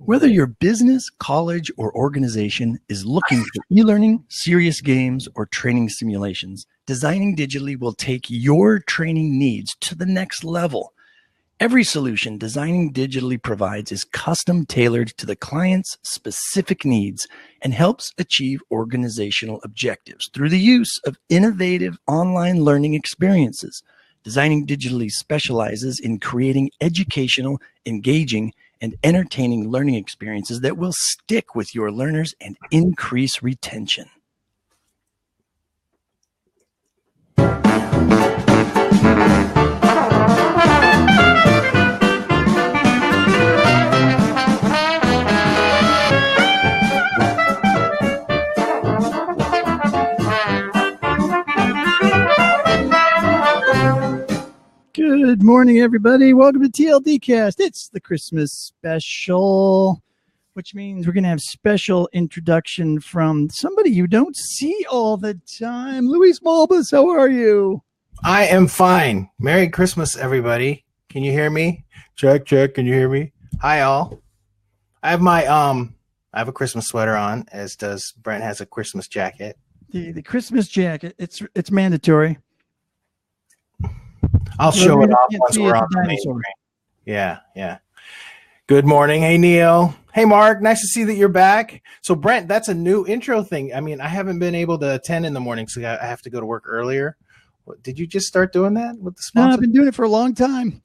Whether your business, college, or organization is looking for e-learning, serious games, or training simulations, Designing Digitally will take your training needs to the next level. Every solution Designing Digitally provides is custom tailored to the client's specific needs and helps achieve organizational objectives through the use of innovative online learning experiences. Designing Digitally specializes in creating educational, engaging, and entertaining learning experiences that will stick with your learners and increase retention. Good morning, everybody. Welcome to TLDCast. It's the Christmas special, which means we're going to have special introduction from somebody you don't see all the time. Luis Malbus, how are you? I am fine. Merry Christmas, everybody. Can you hear me? Check, check. Can you hear me? Hi, all. I have my I have a Christmas sweater on, as does Brent has a Christmas jacket. The Christmas jacket. It's mandatory. I'll show it off once we're on the main screen. Yeah. Good morning. Hey, Neil. Hey, Mark. Nice to see that you're back. So, Brent, that's a new intro thing. I mean, I haven't been able to attend in the morning, so I have to go to work earlier. Did you just start doing that with the sponsor? No, I've been doing it for a long time.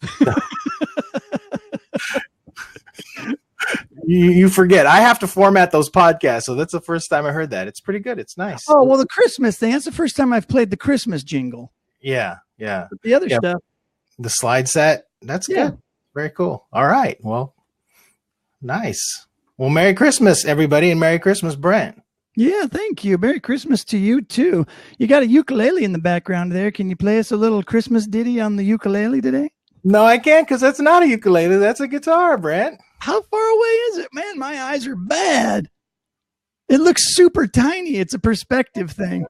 You forget. I have to format those podcasts, so that's the first time I heard that. It's pretty good. It's nice. Oh, well, the Christmas thing. That's the first time I've played the Christmas jingle. Yeah. But the other stuff. The slide set. That's good. Very cool. All right. Well, nice. Well, Merry Christmas, everybody, and Merry Christmas, Brent. Yeah, thank you. Merry Christmas to you, too. You got a ukulele in the background there. Can you play us a little Christmas ditty on the ukulele today? No, I can't, because that's not a ukulele. That's a guitar, Brent. How far away is it? Man, my eyes are bad. It looks super tiny. It's a perspective thing.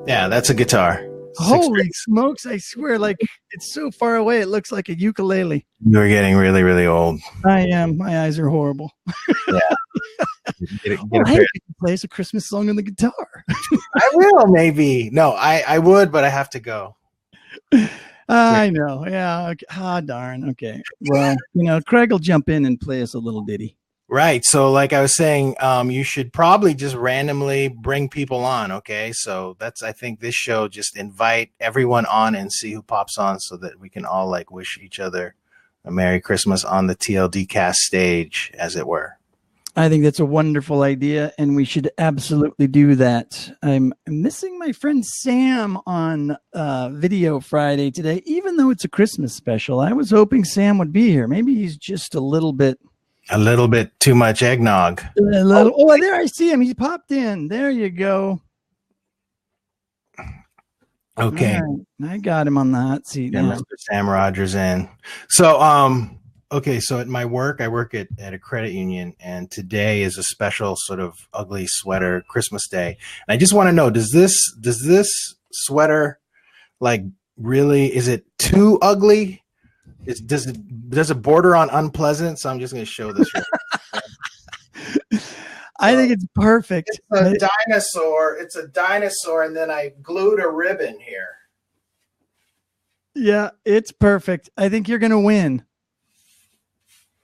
Yeah, that's a guitar. Holy smokes, I swear, like it's so far away, it looks like a ukulele. You're getting really, really old. I am. My eyes are horrible. Yeah. Hey, you can play us a Christmas song on the guitar. I will, maybe. No, I would, but I have to go. I know. Yeah. Okay. Darn. Okay. Well, Craig will jump in and play us a little ditty. Right. So like I was saying, you should probably just randomly bring people on. Okay. So I think this show, just invite everyone on and see who pops on so that we can all wish each other a Merry Christmas on the TLDcast stage, as it were. I think that's a wonderful idea, and we should absolutely do that. I'm missing my friend Sam on Video Friday today, even though it's a Christmas special. I was hoping Sam would be here. Maybe he's just a little bit too much eggnog. Oh, there I see him. He popped in. There you go. Okay. Right. I got him on the hot seat. Yeah, Mr. Sam Rogers in. So, okay. So at my work, I work at a credit union, and today is a special sort of ugly sweater Christmas day. And I just want to know, does this sweater really, is it too ugly? Does it border on unpleasant? So I'm just going to show this. I think it's perfect. It's a dinosaur. It's a dinosaur, and then I glued a ribbon here. Yeah, it's perfect. I think you're going to win.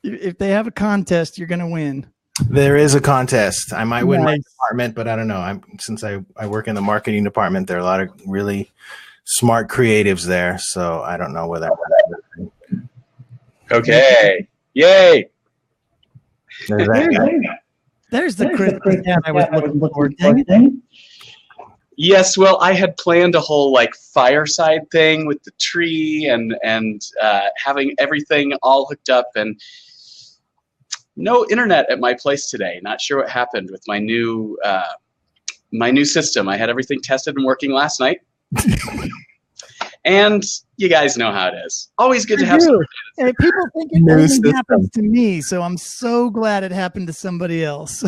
If they have a contest, you're going to win. There is a contest. I might win my department, but I don't know. Since I work in the marketing department, there are a lot of really smart creatives there, so I don't know whether. Okay. Yay. There's that guy. There's the Christmas hat I was looking for. Dang it. Yes, well, I had planned a whole like fireside thing with the tree and having everything all hooked up, and no internet at my place today. Not sure what happened with my new system. I had everything tested and working last night, and you guys know how it is. Always good to have. Hey, people think it only happens to me, so I'm so glad it happened to somebody else.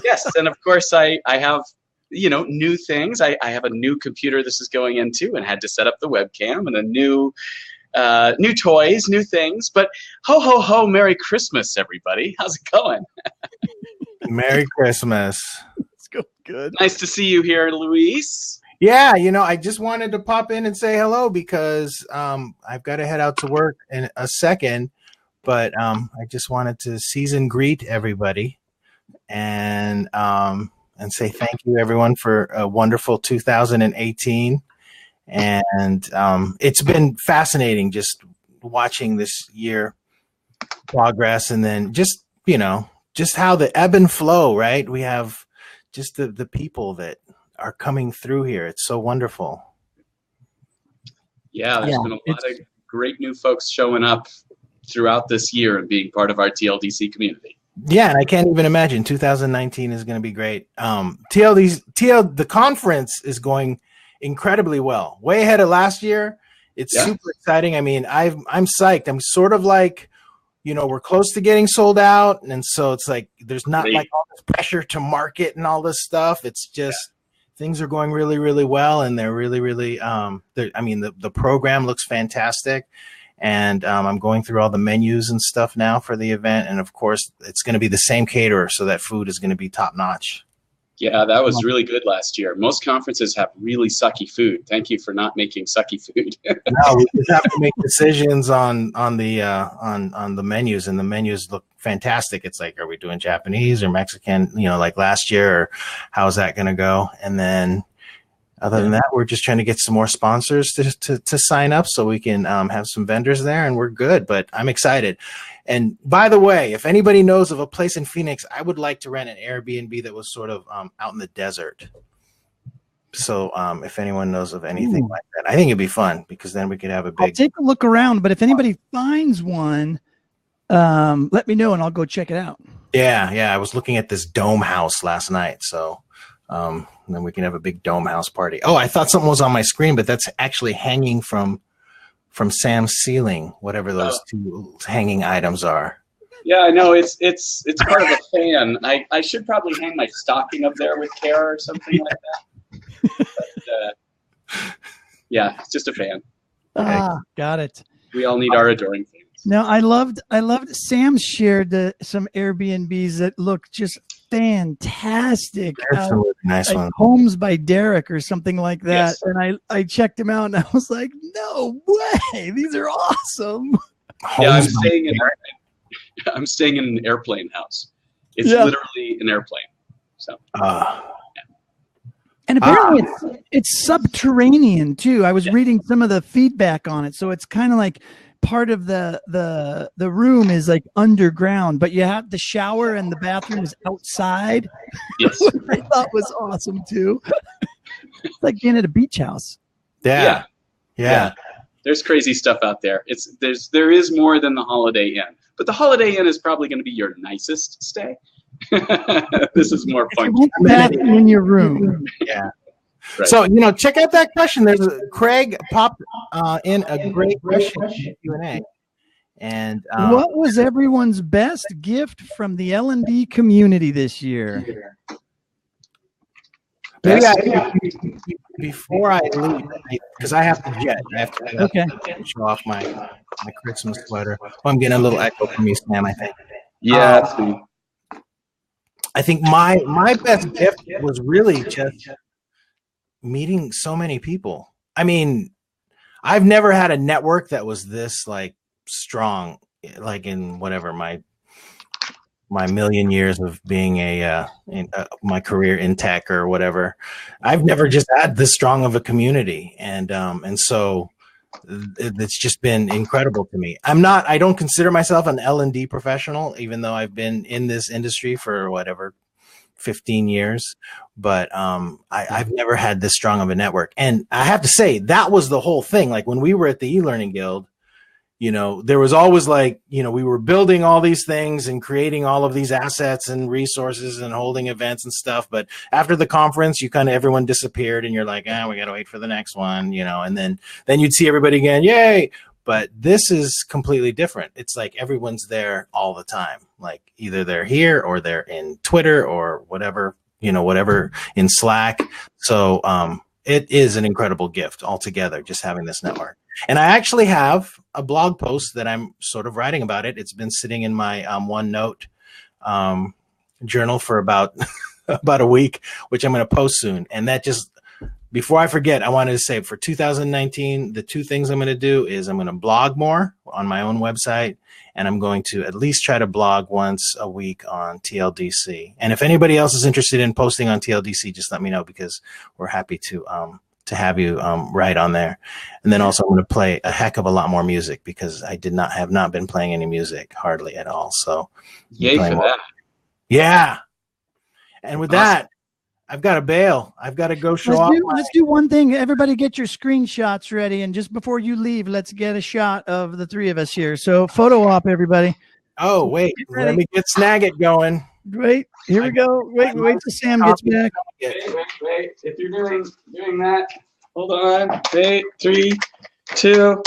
Yes, and of course I have new things. I have a new computer this is going into, and had to set up the webcam, and a new toys, new things. But ho ho ho, Merry Christmas, everybody! How's it going? Merry Christmas. It's going good. Nice to see you here, Luis. Yeah, I just wanted to pop in and say hello because I've got to head out to work in a second, but I just wanted to season greet everybody and say thank you everyone for a wonderful 2018. And it's been fascinating just watching this year progress, and then just how the ebb and flow, right? We have just the people that are coming through here. It's so wonderful. Yeah, there's been a lot of great new folks showing up throughout this year and being part of our TLDC community. Yeah, and I can't even imagine 2019 is going to be great. The conference is going incredibly well, way ahead of last year. It's super exciting. I mean, I'm psyched. I'm sort of like, we're close to getting sold out, and so it's like there's not like all this pressure to market and all this stuff. It's just things are going really, really well, and they're really, really. The program looks fantastic, and I'm going through all the menus and stuff now for the event, and of course, it's going to be the same caterer, so that food is going to be top notch. Yeah, that was really good last year. Most conferences have really sucky food. Thank you for not making sucky food. No, we just have to make decisions on the menus, and the menus look fantastic. It's like, are we doing Japanese or Mexican? Like last year, or how's that going to go? And then, other than that, we're just trying to get some more sponsors to sign up so we can have some vendors there, and we're good. But I'm excited. And by the way, if anybody knows of a place in Phoenix, I would like to rent an Airbnb that was sort of out in the desert. So if anyone knows of anything like that, I think it'd be fun because then we could have a big. I'll take a look around, but if anybody finds one, let me know and I'll go check it out. Yeah. I was looking at this dome house last night, so then we can have a big dome house party. Oh, I thought something was on my screen, but that's actually hanging from Sam's ceiling, whatever those two hanging items are. Yeah, I know. It's part of a fan. I should probably hang my stocking up there with care or something like that. But, yeah, it's just a fan. Got it. We all need our adoring fans. No, I loved Sam shared some Airbnbs that look just fantastic. There's some really nice ones. Homes by Derek or something like that. Yes. And I checked him out and I was like, no way, these are awesome. Yeah, I'm staying in an airplane house. It's literally an airplane. So and apparently it's subterranean too. I was reading some of the feedback on it. So it's kind of like part of the room is like underground, but you have the shower and the bathroom is outside. Yes. Which I thought was awesome too. It's like being at a beach house. Yeah. There's crazy stuff out there. There is more than the Holiday Inn, but the Holiday Inn is probably going to be your nicest stay. This is more fun. Bathroom in your room. Yeah. Right. So, check out that question. There's Craig popped in a great question in Q&A. And what was everyone's best gift from the L&D community this year? Maybe before I leave, because I have to jet. I have to show off my Christmas sweater. Oh, I'm getting a little echo from you, Sam, I think. Yeah, that's me. I think my best gift was really just meeting so many people. I mean, I've never had a network that was this like strong, like in whatever my million years of being my career in tech or whatever. I've never just had this strong of a community, and so it's just been incredible to me. I don't consider myself an L&D professional, even though I've been in this industry for whatever 15 years, but I've never had this strong of a network. And I have to say, that was the whole thing. Like when we were at the e-learning guild, you know, there was always like, you know, we were building all these things and creating all of these assets and resources and holding events and stuff. But after the conference, you kind of, everyone disappeared and you're like, we got to wait for the next one, you know, and then you'd see everybody again. Yay. But this is completely different. It's like everyone's there all the time. Like either they're here or they're in Twitter or whatever, you know, whatever in Slack. So it is an incredible gift altogether, just having this network. And I actually have a blog post that I'm sort of writing about it. It's been sitting in my OneNote journal for about a week, which I'm going to post soon. And that just, before I forget, I wanted to say for 2019, the two things I'm going to do is I'm going to blog more on my own website, and I'm going to at least try to blog once a week on TLDC. And if anybody else is interested in posting on TLDC, just let me know, because we're happy to have you write on there. And then also I'm going to play a heck of a lot more music, because I have not been playing any music hardly at all. So yay for that. Yeah. And with that, I've got to bail. I've got to go show off. Let's do one thing. Everybody get your screenshots ready. And just before you leave, let's get a shot of the three of us here. So photo op, everybody. Oh, wait. Let me get Snagit going. Wait, here we go. Wait till Sam gets back. Wait. If you're doing that, hold on. Wait, 3, 2,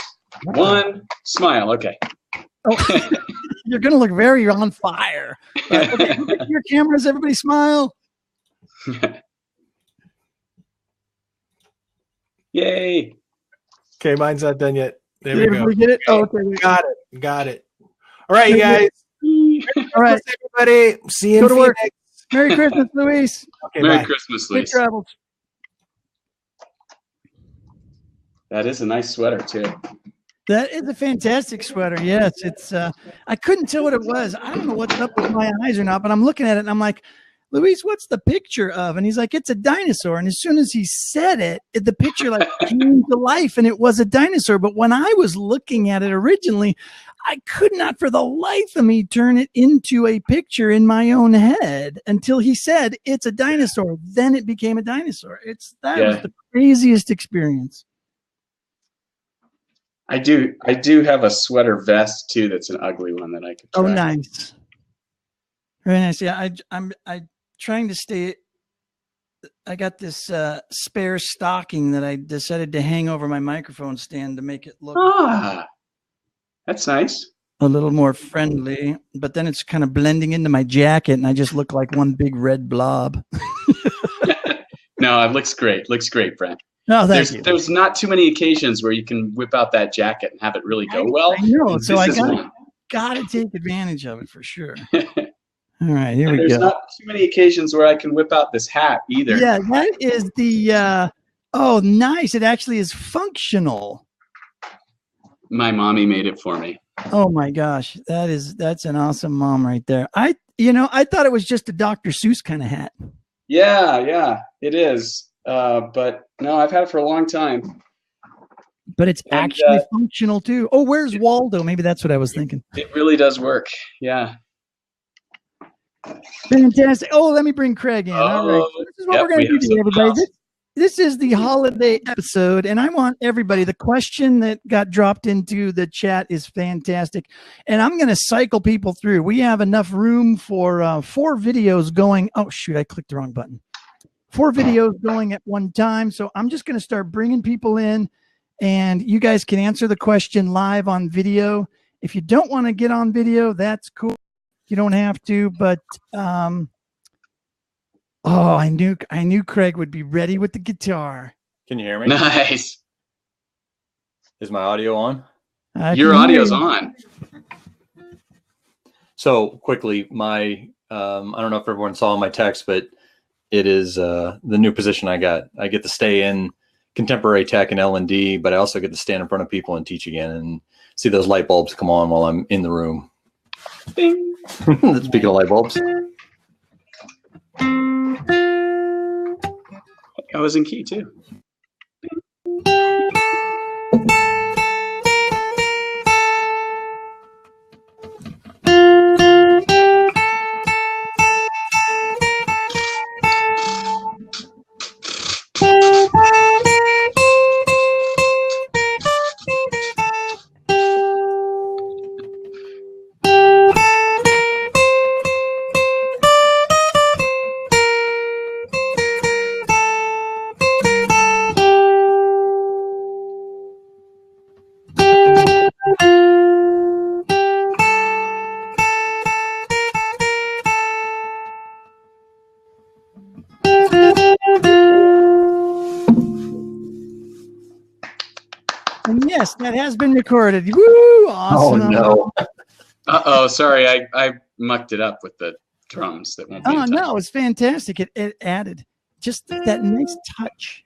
1. Smile. Okay. Oh, you're going to look very on fire. Okay, your cameras, everybody smile. Yay. Okay, mine's not done yet. There we go. Get it? Oh, okay. Got it. All right, you guys. All right, everybody. See you in Phoenix. Merry Christmas, Luis. Okay, Merry bye. Christmas, Safe Luis. travels. That is a nice sweater, too. That is a fantastic sweater. Yes, it's. I couldn't tell what it was. I don't know what's up with my eyes or not, but I'm looking at it and I'm like, Luis, what's the picture of? And he's like, it's a dinosaur. And as soon as he said it, the picture like came to life, and it was a dinosaur. But when I was looking at it originally, I could not for the life of me turn it into a picture in my own head until he said it's a dinosaur. Then it became a dinosaur. Was the craziest experience. I do have a sweater vest too. That's an ugly one that I could try. Oh, nice. Very nice. Yeah, I'm trying to stay. I got this spare stocking that I decided to hang over my microphone stand to make it look that's nice. A little more friendly, but then it's kind of blending into my jacket and I just look like one big red blob. No, it looks great. Looks great, Brent. No, thank you. There's not too many occasions where you can whip out that jacket and have it really go well. I know, so I got to take advantage of it for sure. All right, here we go. There's not too many occasions where I can whip out this hat either. Yeah, that is the oh, nice. It actually is functional. My mommy made it for me. Oh my gosh, that's an awesome mom right there. I thought it was just a Dr. Seuss kind of hat. Yeah, it is. But no, I've had it for a long time. But it's actually functional too. Oh, where's Waldo? Maybe that's what I was thinking. It really does work. Yeah. Fantastic. Oh, let me bring Craig in. All right. So this is what we're going to do today, everybody. This is the holiday episode, and I want everybody, the question that got dropped into the chat is fantastic, and I'm going to cycle people through. We have enough room for 4 videos going. Oh, shoot, I clicked the wrong button. 4 videos going at one time, so I'm just going to start bringing people in, and you guys can answer the question live on video. If you don't want to get on video, that's cool. You don't have to, but oh, I knew Craig would be ready with the guitar. Can you hear me? Nice. Is my audio on? Your audio's on. So quickly, my I don't know if everyone saw my text, but it is the new position I got. I get to stay in contemporary tech and L&D, but I also get to stand in front of people and teach again and see those light bulbs come on while I'm in the room. Bing. Speaking of light bulbs. I was in key too. Yes, that has been recorded. Woo! Oh Awesome. no. Uh-oh, sorry, I mucked it up with the drums that won't be Oh in time. no, it's fantastic. It added just that nice touch.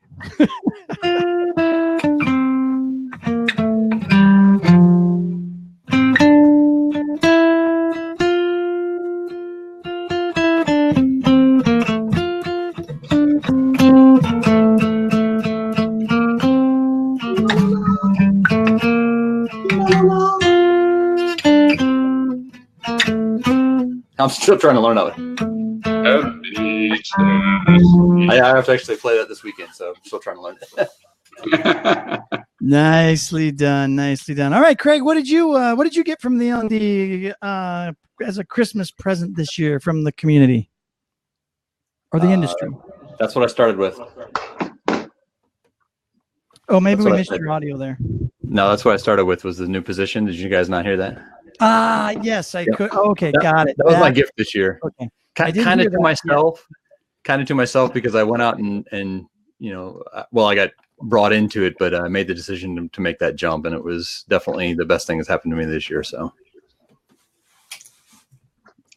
I'm still trying to learn of it. I have to actually play that this weekend, so I'm still trying to learn it. Nicely done. Nicely done. All right, Craig, what did you get from the as a Christmas present this year from the community or the industry? That's what I started with. Oh, maybe That's we what I missed said. your audio there. No, that's what I started with was the new position. Did you guys not hear that? Yes, I Yep. could. Oh, okay, got it. That was my gift this year. Okay. I didn't Kind hear of to that, myself. Kind of to myself because I went out and you know, well, I got brought into it, but I made the decision to make that jump, and it was definitely the best thing that's happened to me this year. So,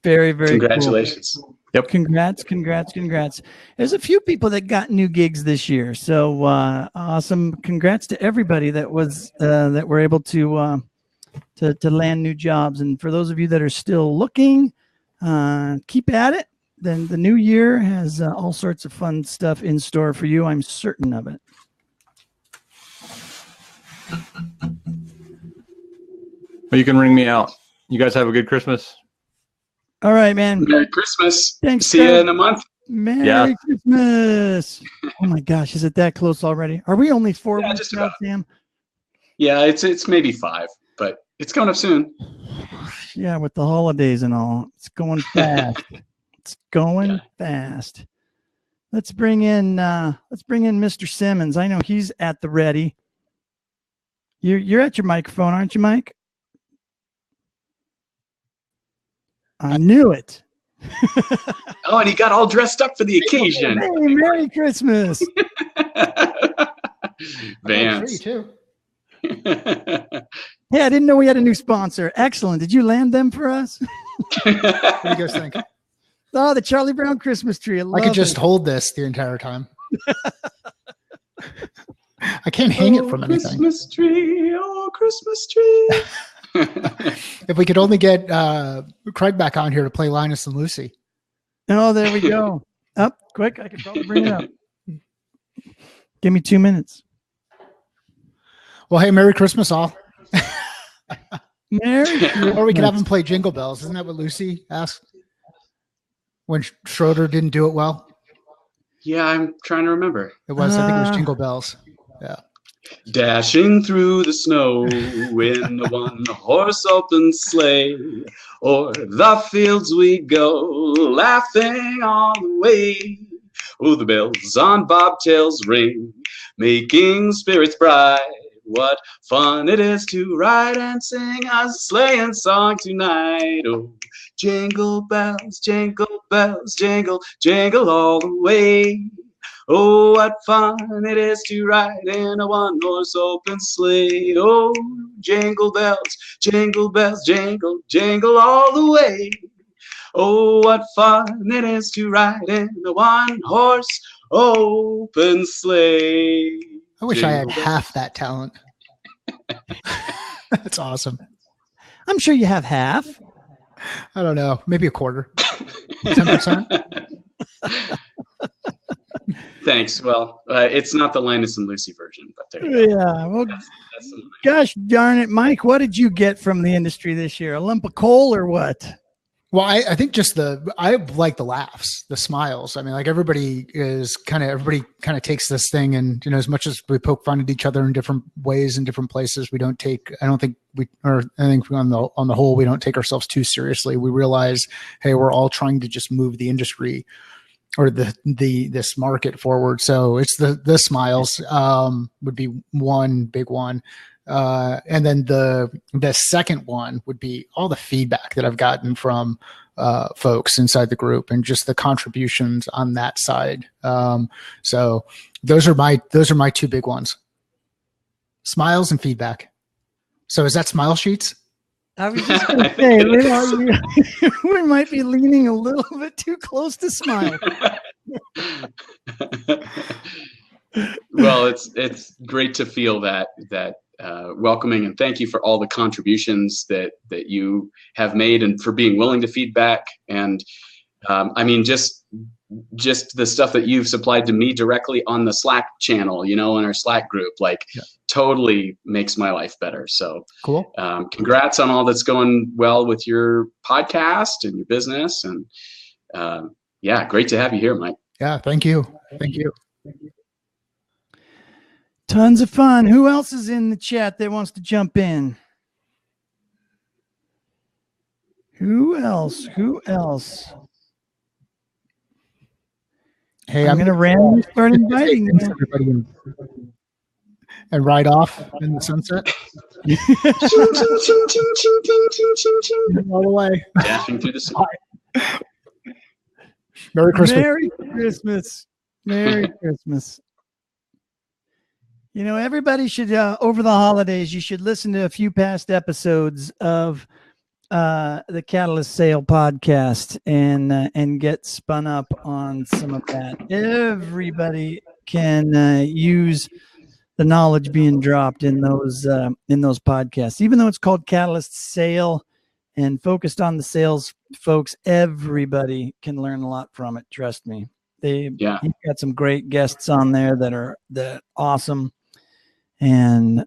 Very, very Congratulations. Cool. Yep. Congrats. There's a few people that got new gigs this year. So awesome. Congrats to everybody that was that were able to land new jobs. And for those of you that are still looking, keep at it. Then the new year has all sorts of fun stuff in store for you. I'm certain of it. well, you can ring me out. You guys have a good Christmas. All right, man. Merry Christmas. Thanks, See you Craig. in a month. Merry Christmas. Oh my gosh, is it that close already? Are we only 4 weeks just out, about. Sam? Yeah, it's maybe 5, but it's coming up soon. Yeah, with the holidays and all. It's going fast. It's going fast. Let's bring in Mr. Simmons. I know he's at the ready. You're at your microphone, aren't you, Mike? I knew it. Oh, and he got all dressed up for the occasion. Hey, Merry Christmas. Vans. Too. Hey, I didn't know we had a new sponsor. Excellent. Did you land them for us? What do you guys think? Oh, the Charlie Brown Christmas tree. I could just hold this the entire time. I can't hang it from anything. Christmas tree, oh, Christmas tree. If we could only get Craig back on here to play Linus and Lucy. Oh, there we go. Up quick. I can probably bring it up. Give me 2 minutes. Well, hey, Merry Christmas, all. Merry Or we could have him play Jingle Bells. Isn't that what Lucy asked when Schroeder didn't do it well? Yeah, I'm trying to remember. It was, I think it was Jingle Bells. Yeah. Dashing through the snow in the one-horse open sleigh, o'er the fields we go, laughing all the way. Oh, the bells on bobtails ring, making spirits bright. What fun it is to ride and sing a sleighing song tonight. Oh, jingle bells, jingle jingle, jingle all the way. Oh, what fun it is to ride in a one-horse open sleigh. Oh, jingle bells, jingle, jingle all the way. Oh, what fun it is to ride in a one-horse open sleigh. I wish I had half that talent. That's awesome. I'm sure you have half. I don't know. Maybe a quarter. 10%. Thanks. Well, it's not the Linus and Lucy version, but there you go. Yeah. Well, That's the gosh darn it, Mike. What did you get from the industry this year? A lump of coal or what? Well, I think just I like the laughs, the smiles. I mean, like everybody kind of takes this thing, and you know, as much as we poke fun at each other in different ways in different places, I think on the whole, we don't take ourselves too seriously. We realize, hey, we're all trying to just move the industry or this market forward. So it's the smiles would be one big one. And then the second one would be all the feedback that I've gotten from folks inside the group and just the contributions on that side. So those are my two big ones. Smiles and feedback. So is that smile sheets? I was just going to say, we might be leaning a little bit too close to smile. Well, it's great to feel that welcoming, and thank you for all the contributions that you have made and for being willing to feedback. And I mean, just the stuff that you've supplied to me directly on the Slack channel, in our Slack group, totally makes my life better. So cool. Congrats on all that's going well with your podcast and your business. And yeah, great to have you here, Mike. Yeah. Thank you. Thank you. Tons of fun. Who else is in the chat that wants to jump in? Who else? Hey, I'm going to randomly start inviting everybody in and ride off in the sunset. All the way. Dashing through the sun. Merry Christmas. Merry Christmas. Merry Christmas. Everybody should, over the holidays, you should listen to a few past episodes of the Catalyst Sale podcast and get spun up on some of that. Everybody can use the knowledge being dropped in those podcasts. Even though it's called Catalyst Sale and focused on the sales folks, everybody can learn a lot from it. Trust me. You've got some great guests on there that are awesome. And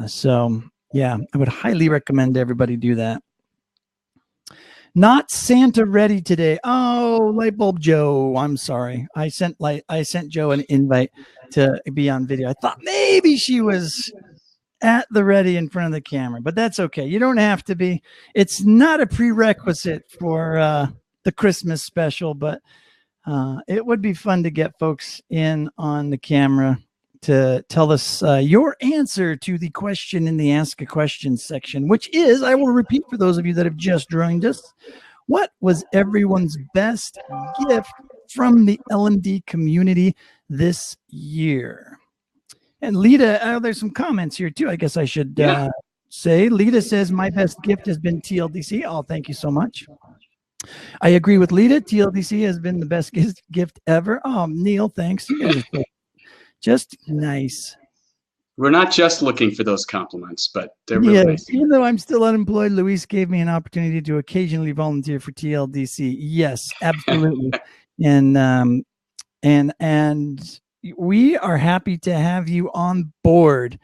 so, yeah, I would highly recommend everybody do that. Not Santa ready today. Oh, Lightbulb Joe. I'm sorry. I sent Joe an invite to be on video. I thought maybe she was at the ready in front of the camera, but that's okay. You don't have to be. It's not a prerequisite for the Christmas special, but it would be fun to get folks in on the camera to tell us your answer to the question in the Ask a Question section, which is, I will repeat for those of you that have just joined us, what was everyone's best gift from the L&D community this year? And Lita, there's some comments here too. I guess I should say, Lita says, my best gift has been TLDC. Oh, thank you so much. I agree with Lita. TLDC has been the best gift ever. Oh, Neil, thanks. You guys are just nice. We're not just looking for those compliments, but they're really nice. Even though I'm still unemployed, Luis gave me an opportunity to occasionally volunteer for TLDC. Yes, absolutely. and we are happy to have you on board.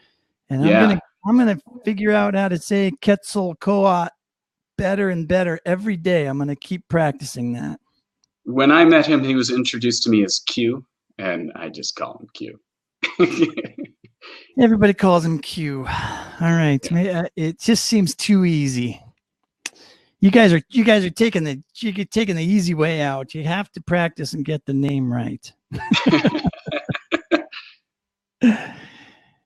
And I'm gonna figure out how to say Quetzalcoatl better and better every day. I'm gonna keep practicing that. When I met him, he was introduced to me as Q, and I just call him Q. Everybody calls him Q. All right. It just seems too easy. You guys are taking the easy way out. You have to practice and get the name right.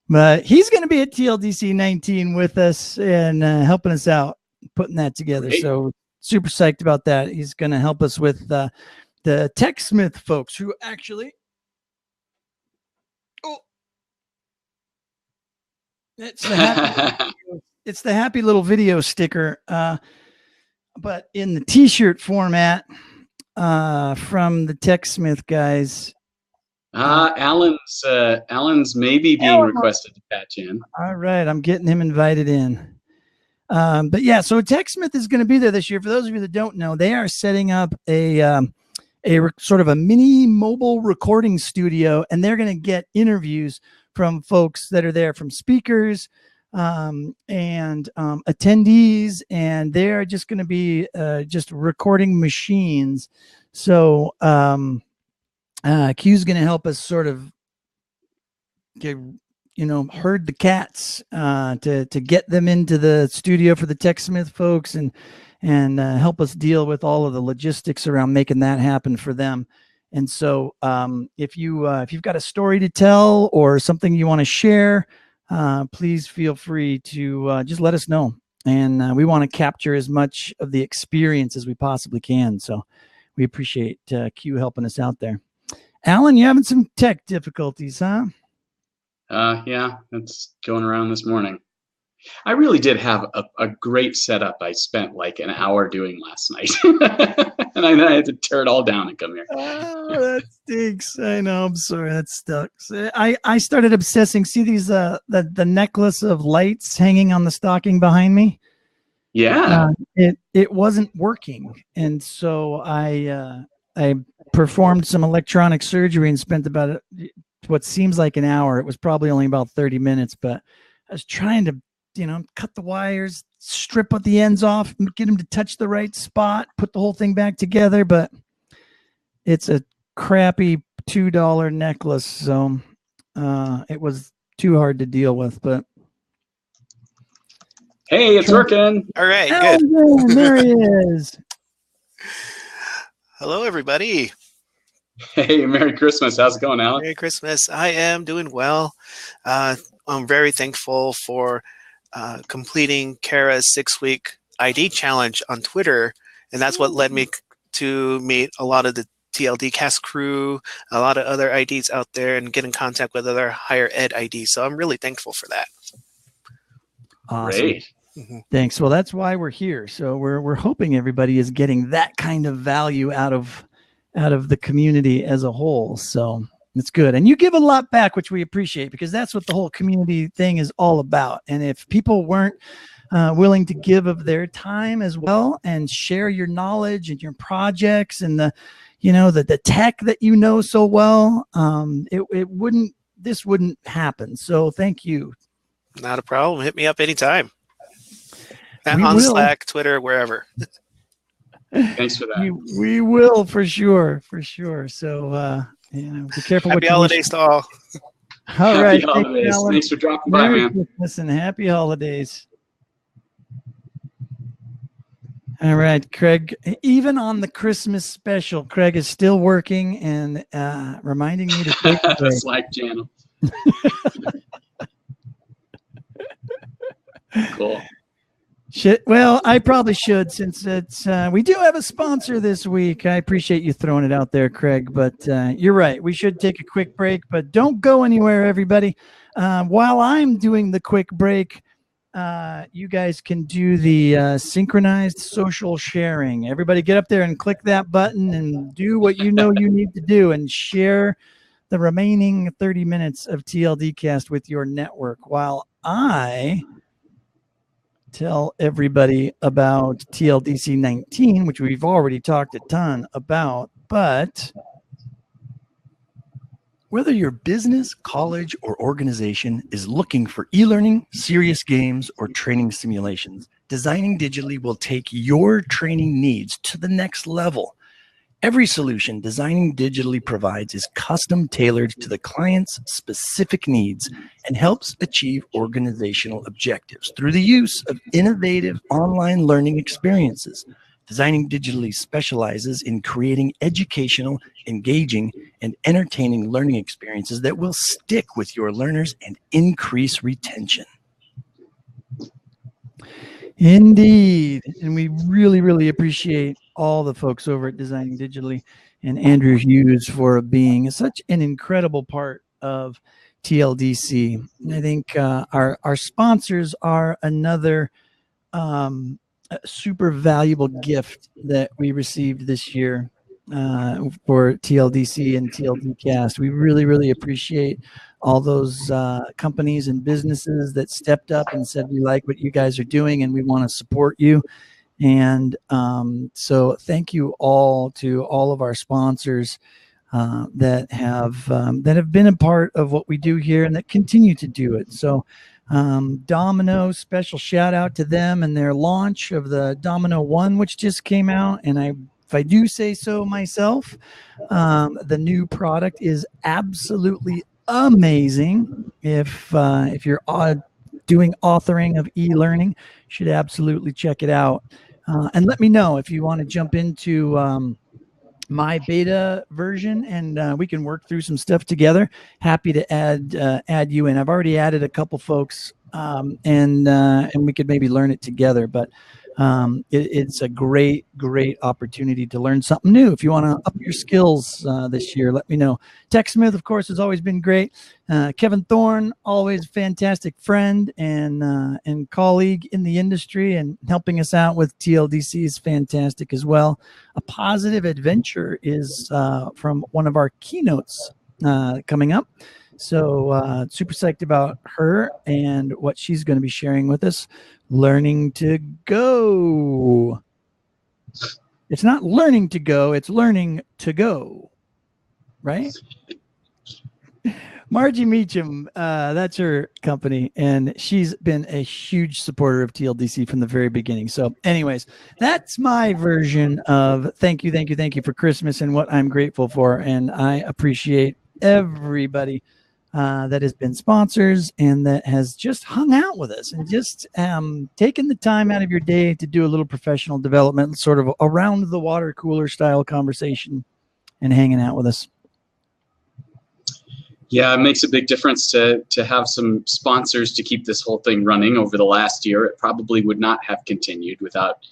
But he's going to be at TLDC 19 with us and helping us out, putting that together. Great. So super psyched about that. He's going to help us with the TechSmith folks who actually. It's the happy little video sticker, but in the T-shirt format from the TechSmith guys. Alan's maybe being requested to patch in. All right, I'm getting him invited in. But yeah, so TechSmith is going to be there this year. For those of you that don't know, they are setting up a sort of a mini mobile recording studio, and they're going to get interviews from folks that are there, from speakers and attendees, and they're just going to be just recording machines. So Q's going to help us sort of herd the cats to get them into the studio for the TechSmith folks and help us deal with all of the logistics around making that happen for them. And so if you've got a story to tell or something you want to share, please feel free to just let us know. And we want to capture as much of the experience as we possibly can. So we appreciate Q helping us out there. Alan, you having some tech difficulties, huh? Yeah, that's going around this morning. I really did have a great setup I spent like an hour doing last night. And I had to tear it all down and come here. Oh, that stinks. I know. I'm sorry. That sucks. I started obsessing. See these the necklace of lights hanging on the stocking behind me? Yeah. It wasn't working, and so I performed some electronic surgery and spent about what seems like an hour. It was probably only about 30 minutes, but I was trying to, cut the wires, strip at the ends off, get them to touch the right spot, put the whole thing back together. But it's a crappy $2 necklace, so it was too hard to deal with. But hey, it's working. All right, Alvin, good. there he is. Hello, everybody. Hey, Merry Christmas. How's it going, Alan? Merry Christmas. I am doing well. I'm very thankful for completing Kara's 6-week ID challenge on Twitter, and that's what led me to meet a lot of the TLDCast crew, a lot of other IDs out there, and get in contact with other higher ed IDs. So I'm really thankful for that. Awesome. Great. Thanks. Well, that's why we're here. So we're hoping everybody is getting that kind of value out of the community as a whole. So it's good. And you give a lot back, which we appreciate, because that's what the whole community thing is all about. And if people weren't willing to give of their time as well and share your knowledge and your projects and the tech that you know so well, this wouldn't happen. So thank you. Not a problem. Hit me up anytime. On Slack, Twitter, wherever. Thanks for that. We will for sure. So be careful. Happy holidays to all. All right. Happy holidays. Thanks for dropping by, man. Listen, happy holidays. All right, Craig. Even on the Christmas special, Craig is still working and reminding me to take a break. Slack channel. Cool. Shit. Well, I probably should, since it's we do have a sponsor this week. I appreciate you throwing it out there, Craig. But you're right. We should take a quick break, but don't go anywhere, everybody. While I'm doing the quick break, you guys can do the synchronized social sharing. Everybody get up there and click that button and do what you know you need to do and share the remaining 30 minutes of TLDcast with your network while I tell everybody about TLDC 19, which we've already talked a ton about. But whether your business, college, or organization is looking for e-learning, serious games, or training simulations, Designing Digitally will take your training needs to the next level. Every solution Designing Digitally provides is custom tailored to the client's specific needs and helps achieve organizational objectives through the use of innovative online learning experiences. Designing Digitally specializes in creating educational, engaging, and entertaining learning experiences that will stick with your learners and increase retention. Indeed. And we really, really appreciate all the folks over at Designing Digitally and Andrew Hughes for being such an incredible part of TLDC. I think our sponsors are another super valuable gift that we received this year for TLDC and TLDcast. We really, really appreciate all those companies and businesses that stepped up and said, we like what you guys are doing and we want to support you. And so thank you all to all of our sponsors that have been a part of what we do here and that continue to do it. So Domino, special shout out to them and their launch of the Domino 1, which just came out. And if I do say so myself, the new product is absolutely amazing. If you're doing authoring of e-learning, you should absolutely check it out. And let me know if you want to jump into my beta version and we can work through some stuff together. Happy to add you in. I've already added a couple folks and we could maybe learn it together. But It's a great opportunity to learn something new. If you want to up your skills this year, let me know. Tex Smith, of course, has always been great. Kevin Thorne, always a fantastic friend and colleague in the industry, and helping us out with TLDC is fantastic as well. A Positive Adventure is from one of our keynotes coming up. So super psyched about her and what she's going to be sharing with us. Learning to go. It's not learning to go, it's learning to go. Right? Margie Meacham, that's her company, and she's been a huge supporter of TLDC from the very beginning. So anyways, that's my version of thank you for Christmas and what I'm grateful for. And I appreciate everybody that has been sponsors and that has just hung out with us and just taken the time out of your day to do a little professional development, sort of around the water cooler style conversation and hanging out with us. Yeah, it makes a big difference to have some sponsors to keep this whole thing running. Over the last year, it probably would not have continued without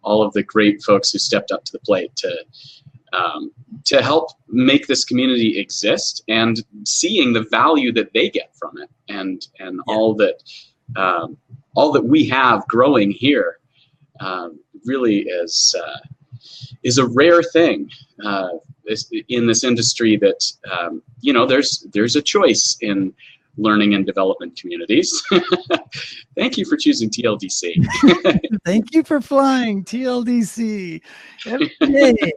all of the great folks who stepped up to the plate to help make this community exist, and seeing the value that they get from it, and all that we have growing here really is a rare thing in this industry. That there's a choice in learning and development communities. Thank you for choosing TLDC. Thank you for flying TLDC every day.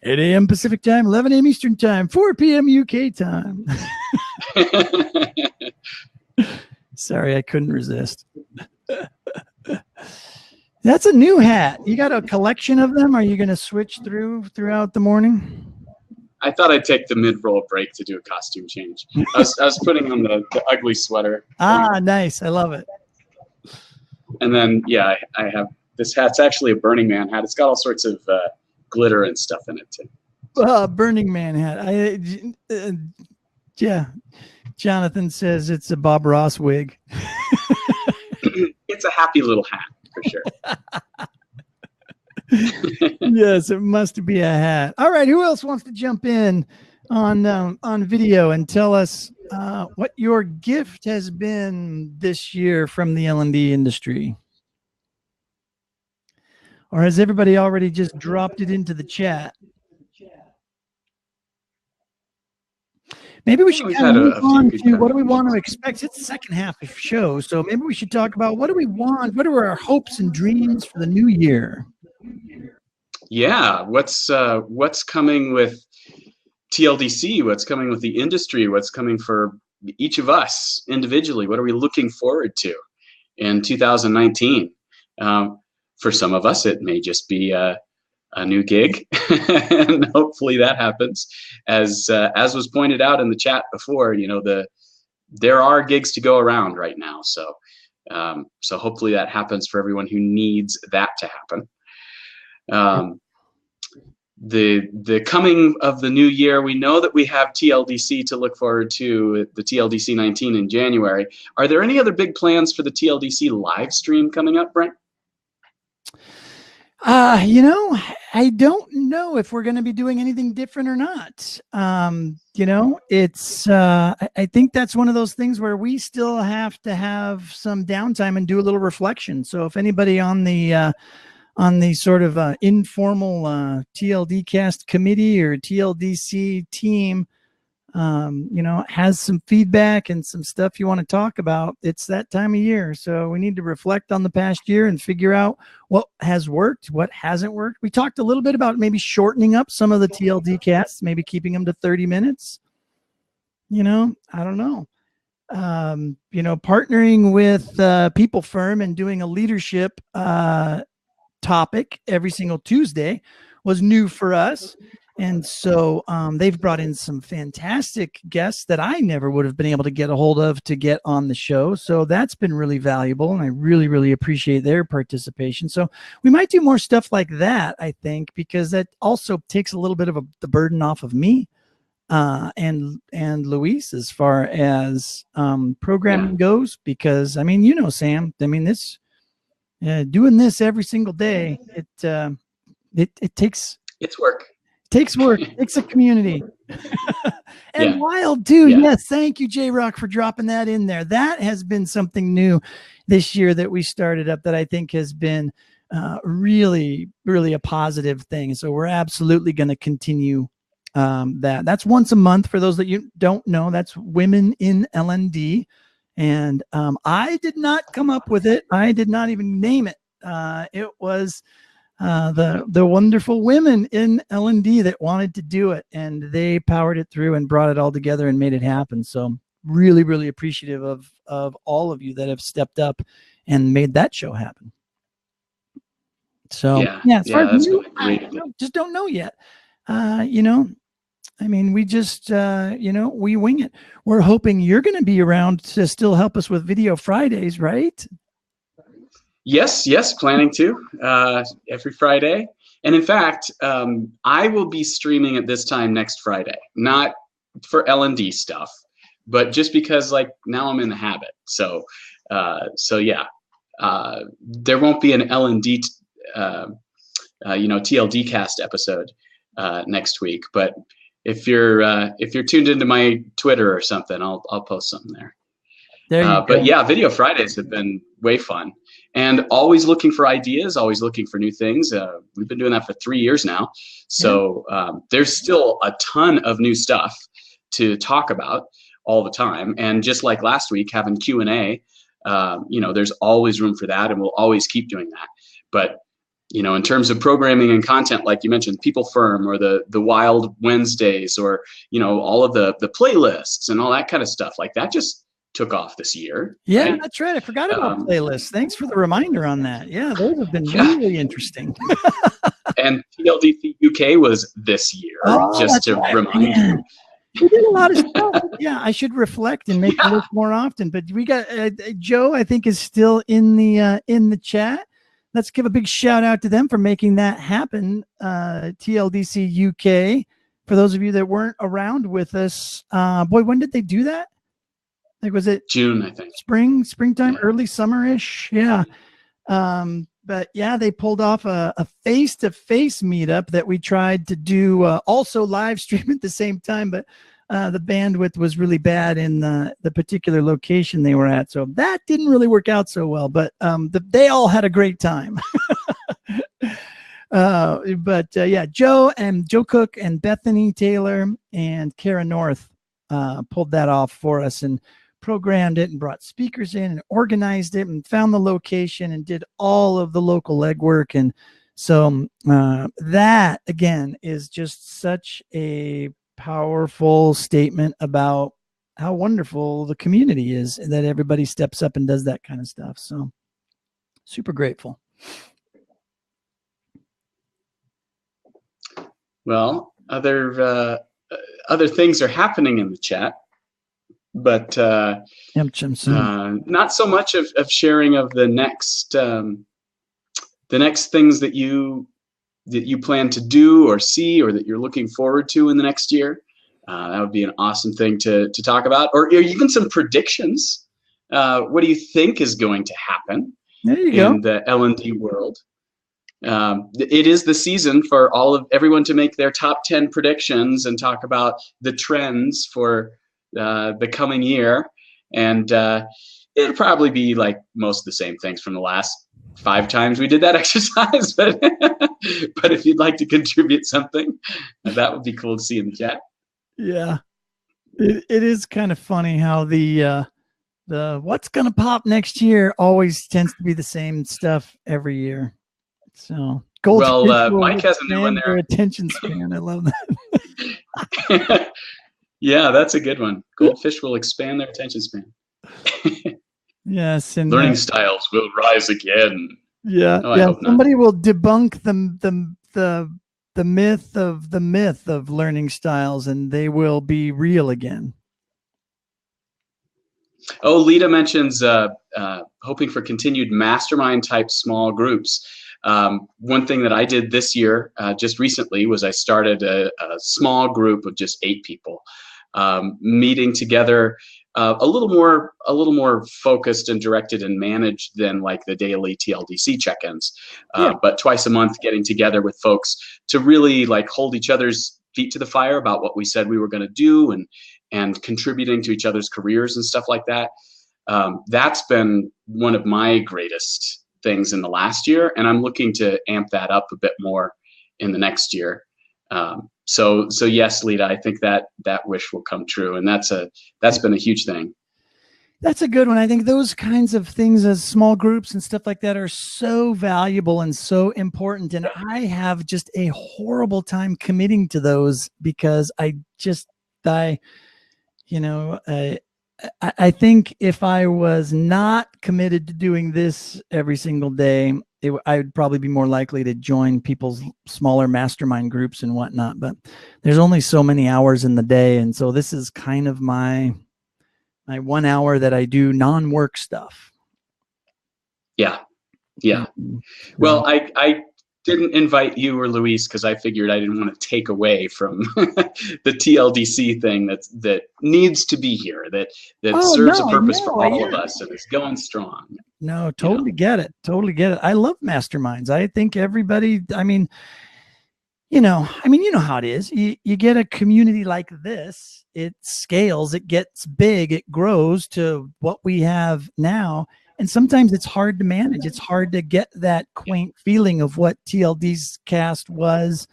8 a.m. Pacific time, 11 a.m. Eastern time, 4 p.m. UK time. Sorry, I couldn't resist. That's a new hat. You got a collection of them? Are you going to switch throughout the morning? I thought I'd take the mid-roll break to do a costume change. I was putting on the ugly sweater. Ah, nice. I love it. And then, yeah, I have this hat's actually a Burning Man hat. It's got all sorts of glitter and stuff in it too. Burning Man hat. Yeah. Jonathan says it's a Bob Ross wig. It's a happy little hat for sure. Yes, it must be a hat. All right, who else wants to jump in on video and tell us what your gift has been this year from the L&D industry? Or has everybody already just dropped it into the chat? Maybe we should kind of move on to what do we want to expect. It's the second half of the show, so maybe we should talk about what do we want, what are our hopes and dreams for the new year? Yeah, what's coming with TLDC? What's coming with the industry? What's coming for each of us individually? What are we looking forward to in 2019? For some of us, it may just be a new gig, and hopefully that happens. As was pointed out in the chat before, there are gigs to go around right now. So hopefully that happens for everyone who needs that to happen. The coming of the new year, we know that we have TLDC to look forward to, the TLDC 19 in January. Are there any other big plans for the TLDC live stream coming up, Brent? I don't know if we're going to be doing anything different or not. It's I think that's one of those things where we still have to have some downtime and do a little reflection. So if anybody on the sort of informal TLDcast committee or TLDC team, has some feedback and some stuff you want to talk about, it's that time of year. So we need to reflect on the past year and figure out what has worked, what hasn't worked. We talked a little bit about maybe shortening up some of the TLDcasts, maybe keeping them to 30 minutes. I don't know. Partnering with People Firm and doing a leadership topic every single Tuesday was new for us. And so they've brought in some fantastic guests that I never would have been able to get a hold of to get on the show. So that's been really valuable, and I really, really appreciate their participation. So we might do more stuff like that, I think, because that also takes a little bit of the burden off of me and Luis as far as programming goes. Because, Sam, doing this every single day, it takes It's work. work, takes a community. And Yeah. wild too. Yeah. Yes, thank you, J Rock, for dropping that in there. That has been something new this year that we started up that I think has been really, really a positive thing. So we're absolutely going to continue that. That's once a month. For those that you don't know, that's Women in LND. And I did not come up with it. I did not even name it. It was the wonderful women in L&D that wanted to do it, and they powered it through and brought it all together and made it happen. So really, really appreciative of all of you that have stepped up and made that show happen. So as far as you, I just don't know yet. I mean, we just, we wing it. We're hoping you're going to be around to still help us with Video Fridays, right? Yes, planning to every Friday. And in fact, I will be streaming at this time next Friday, not for L&D stuff, but just because like now I'm in the habit. So yeah, there won't be an L&D, TLDcast episode next week. But if you're tuned into my Twitter or something, I'll post something there. There you go. But yeah, Video Fridays have been way fun. And always looking for ideas, always looking for new things. We've been doing that for 3 years now. So there's still a ton of new stuff to talk about all the time. And just like last week, having Q&A, there's always room for that, and we'll always keep doing that. But, in terms of programming and content, like you mentioned, People Firm or the Wild Wednesdays or, all of the playlists and all that kind of stuff, like that just took off this year. Yeah, right? That's right. I forgot about playlists. Thanks for the reminder on that. Yeah, those have been really interesting. And TLDC UK was this year, just to remind you. We did a lot of stuff. Yeah, I should reflect and make it more often. But we got Joe, I think, is still in the chat. Let's give a big shout out to them for making that happen. TLDC UK. For those of you that weren't around with us, when did they do that? Like, was it June, I think. Springtime, early summer-ish? Yeah. But yeah, they pulled off a face-to-face meetup that we tried to do also live stream at the same time, but the bandwidth was really bad in the particular location they were at. So that didn't really work out so well, but they all had a great time. Joe Cook and Bethany Taylor and Kara North pulled that off for us and programmed it and brought speakers in and organized it and found the location and did all of the local legwork. And so that, again, is just such a powerful statement about how wonderful the community is and that everybody steps up and does that kind of stuff. So super grateful. Well, other things are happening in the chat, but not so much of sharing of the next things that you plan to do or see or that you're looking forward to in the next year. That would be an awesome thing to talk about, or even some predictions. What do you think is going to happen in the L&D world? It is the season for everyone to make their top 10 predictions and talk about the trends for the coming year. And it'll probably be like most of the same things from the last 5 times we did that exercise. But if you'd like to contribute something, that would be cool to see in the chat. Yeah, it is kind of funny how the what's going to pop next year always tends to be the same stuff every year. So Mike has a new one there. Attention span. I love that. Yeah, that's a good one. Goldfish will expand their attention span. Yes, and learning styles will rise again. Yeah, somebody will debunk the myth of learning styles, and they will be real again. Oh, Lita mentions hoping for continued mastermind type small groups. One thing that I did this year, just recently, was I started a small group of just 8 people, meeting together a little more focused and directed and managed than like the daily TLDC check-ins. But twice a month, getting together with folks to really like hold each other's feet to the fire about what we said we were going to do, and contributing to each other's careers and stuff like that. That's been one of my greatest things in the last year, and I'm looking to amp that up a bit more in the next year. So yes, Lita, I think that wish will come true, and that's been a huge thing. That's a good one. I think those kinds of things as small groups and stuff like that are so valuable and so important. And I have just a horrible time committing to those because I think if I was not committed to doing this every single day, I would probably be more likely to join people's smaller mastermind groups and whatnot. But there's only so many hours in the day. And so this is kind of my 1 hour that I do non-work stuff. Yeah. Well, I didn't invite you or Luis because I figured I didn't want to take away from the TLDC thing that needs to be here, that serves a purpose for all of us and is going strong. No, totally get it. Totally get it. I love masterminds. I think everybody, you know how it is. You get a community like this, it scales, it gets big, it grows to what we have now. And sometimes it's hard to manage. It's hard to get that quaint feeling of what TLDCast was,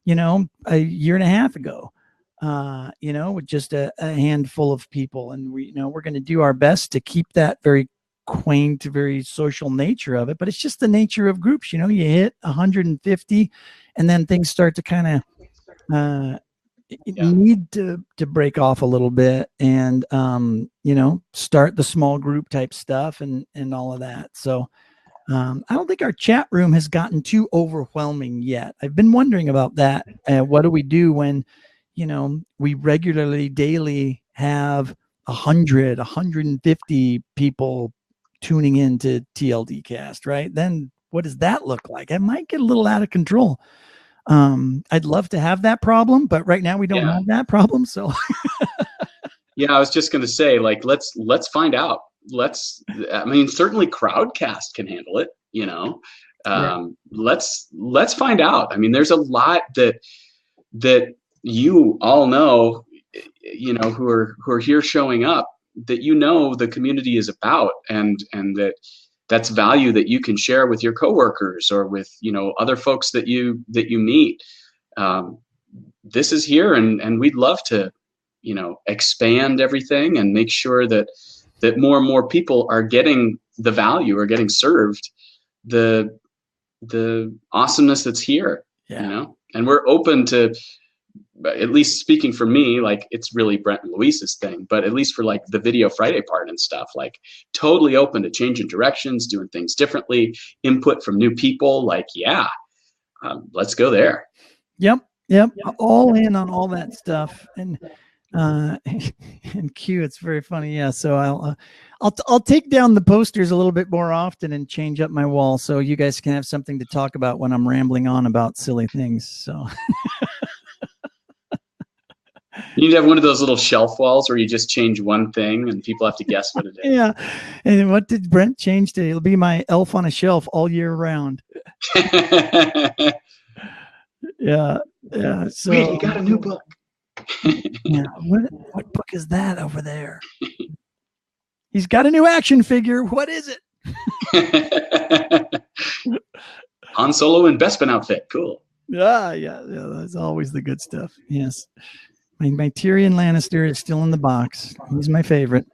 a year and a half ago, with just a handful of people. And we're going to do our best to keep that very quaint, very social nature of it. But it's just the nature of groups. You hit 150 and then things start to kind of need to break off a little bit and start the small group type stuff and all of that. So I don't think our chat room has gotten too overwhelming yet. I've been wondering about that. What do we do when we regularly daily have 100 150 people tuning into TLDcast, right? Then what does that look like? It might get a little out of control. I'd love to have that problem, but right now we don't have that problem. So I was just going to say, like, let's find out. Certainly Crowdcast can handle it, let's find out. There's a lot that you all know, who are here showing up, that the community is about, and that's value that you can share with your coworkers or with other folks that you meet. This is here, and we'd love to expand everything and make sure that more and more people are getting the value, or getting served the awesomeness that's here. And we're open to, at least speaking for me, like, it's really Brent and Luis's thing, but at least for like the Video Friday part and stuff, like, totally open to changing directions, doing things differently, input from new people. Like, let's go there. Yep. All in on all that stuff. And Q, it's very funny. Yeah. So I'll take down the posters a little bit more often and change up my wall so you guys can have something to talk about when I'm rambling on about silly things. So you need to have one of those little shelf walls where you just change one thing and people have to guess what it is. Yeah. And what did Brent change to? It'll be my elf on a shelf all year round. Yeah. So wait, you got a new book. Yeah. What book is that over there? He's got a new action figure. What is it? Han Solo in Bespin outfit. Cool. Yeah. That's always the good stuff. Yes. My Tyrion Lannister is still in the box. He's my favorite.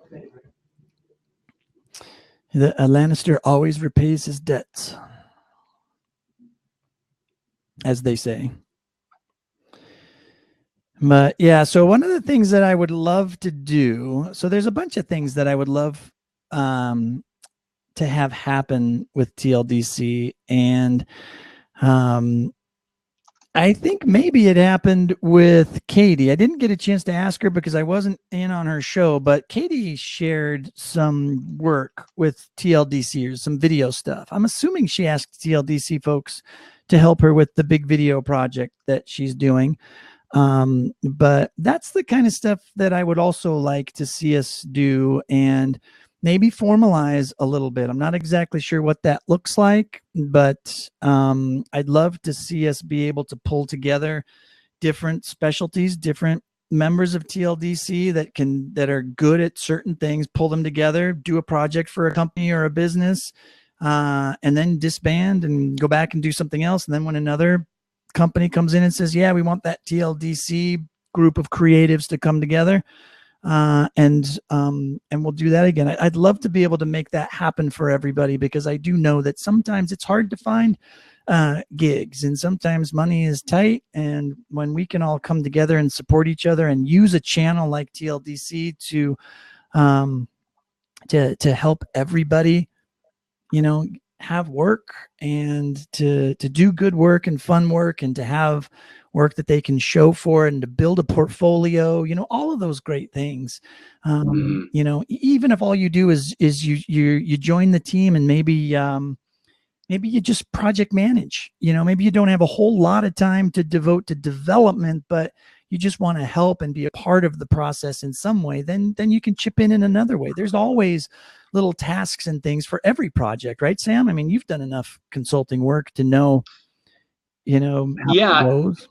A Lannister always repays his debts, as they say. But yeah, so one of the things that I would love to do, so there's a bunch of things that I would love to have happen with TLDC, and I think maybe it happened with Katie. I didn't get a chance to ask her because I wasn't in on her show, but Katie shared some work with TLDC, or some video stuff. I'm assuming she asked TLDC folks to help her with the big video project that she's doing. But that's the kind of stuff that I would also like to see us do, and maybe formalize a little bit. I'm not exactly sure what that looks like, but I'd love to see us be able to pull together different specialties, different members of TLDC that are good at certain things, pull them together, do a project for a company or a business, and then disband and go back and do something else. And then when another company comes in and says, yeah, we want that TLDC group of creatives to come together, and we'll do that again. I'd love to be able to make that happen for everybody, because I do know that sometimes it's hard to find gigs, and sometimes money is tight. And when we can all come together and support each other and use a channel like TLDC to help everybody, have work, and to do good work and fun work, and to have work that they can show for it, and to build a portfolio, all of those great things. Even if all you do is you join the team, and maybe you just project manage, maybe you don't have a whole lot of time to devote to development, but you just want to help and be a part of the process in some way, then you can chip in another way. There's always little tasks and things for every project, right, Sam? I mean, you've done enough consulting work to know, how it goes.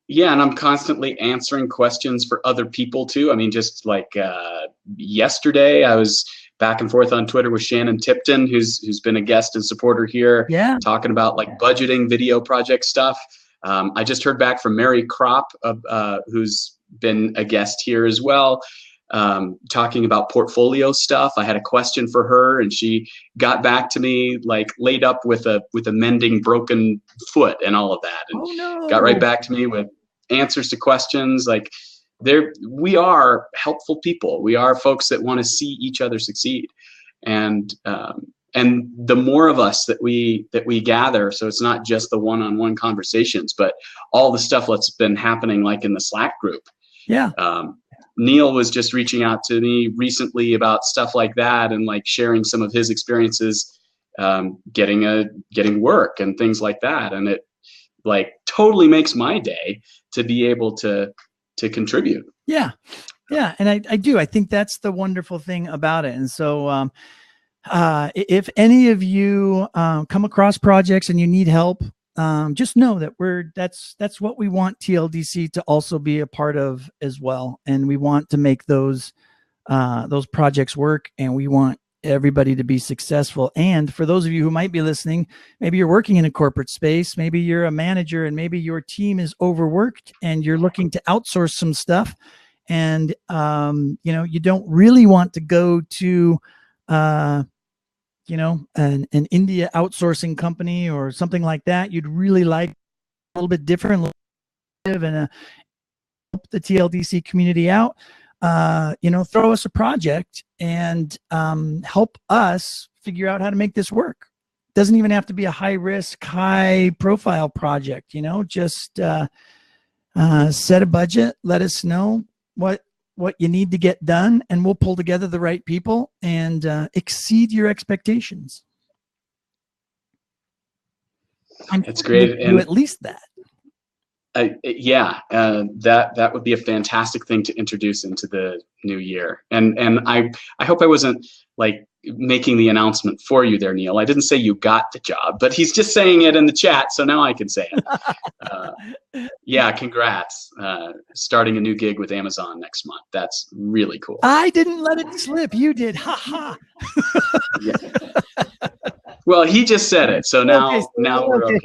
Yeah, and I'm constantly answering questions for other people too. I mean, just like yesterday, I was back and forth on Twitter with Shannon Tipton, who's been a guest and supporter here, talking about like budgeting video project stuff. I just heard back from Mary Kropp, who's been a guest here as well, talking about portfolio stuff. I had a question for her, and she got back to me like laid up with a mending broken foot and all of that, and got right back to me with answers to questions. Like, we are helpful people. We are folks that want to see each other succeed, and the more of us that we gather, so it's not just the one-on-one conversations, but all the stuff that's been happening like in the Slack group. Neil was just reaching out to me recently about stuff like that, and like sharing some of his experiences getting work and things like that, and it like totally makes my day to be able to contribute. And I do. I think that's the wonderful thing about it. And so if any of you come across projects and you need help, just know that that's what we want TLDC to also be a part of as well. And we want to make those projects work, and we want everybody to be successful. And for those of you who might be listening, maybe you're working in a corporate space, maybe you're a manager, and maybe your team is overworked and you're looking to outsource some stuff, and you don't really want to go to an India outsourcing company or something like that. You'd really like a little bit different, and help the TLDC community out. Throw us a project and help us figure out how to make this work. Doesn't even have to be a high risk, high profile project. Just set a budget, let us know what you need to get done, and we'll pull together the right people and exceed your expectations. That's great. And at least that. That would be a fantastic thing to introduce into the new year. And I hope I wasn't like making the announcement for you there, Neil. I didn't say you got the job, but he's just saying it in the chat, so now I can say it. Congrats. Starting a new gig with Amazon next month. That's really cool. I didn't let it slip. You did. Ha ha. Well, he just said it, so now we're okay.